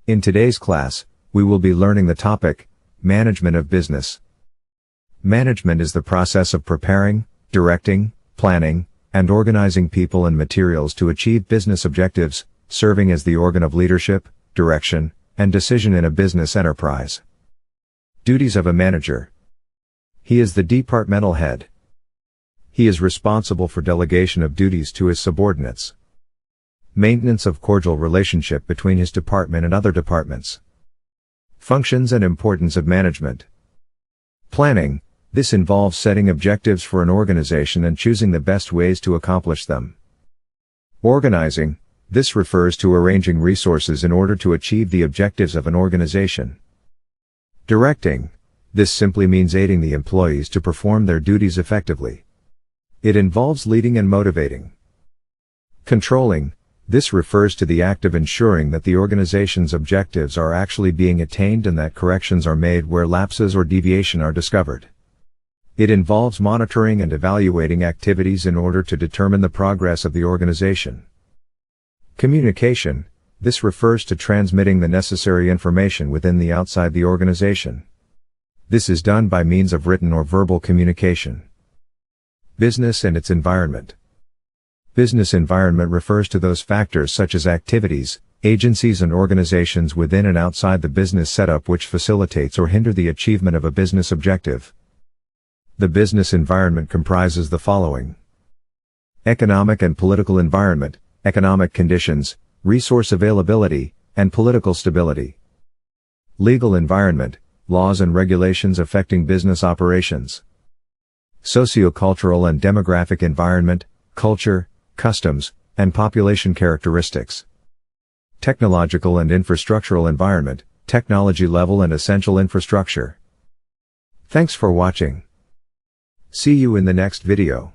In today's class, we will be learning the topic, management of business. Management is the process of preparing, directing, planning, and organizing people and materials to achieve business objectives, serving as the organ of leadership, direction, and decision in a business enterprise. Duties of a manager. He is the departmental head. He is responsible for delegation of duties to his subordinates. Maintenance of cordial relationship between his department and other departments. Functions and importance of management. Planning. This involves setting objectives for an organization and choosing the best ways to accomplish them. Organizing. This refers to arranging resources in order to achieve the objectives of an organization. Directing. This simply means aiding the employees to perform their duties effectively. It involves leading and motivating. Controlling. This refers to the act of ensuring that the organization's objectives are actually being attained and that corrections are made where lapses or deviation are discovered. It involves monitoring and evaluating activities in order to determine the progress of the organization. Communication. This refers to transmitting the necessary information within and outside the organization. This is done by means of written or verbal communication. Business and its environment. Business environment refers to those factors such as activities, agencies and organizations within and outside the business setup which facilitates or hinder the achievement of a business objective. The business environment comprises the following: economic and political environment, economic conditions, resource availability, and political stability. Legal environment, laws and regulations affecting business operations. Sociocultural and demographic environment, culture, customs, and population characteristics. Technological and infrastructural environment, technology level and essential infrastructure. Thanks for watching. See you in the next video.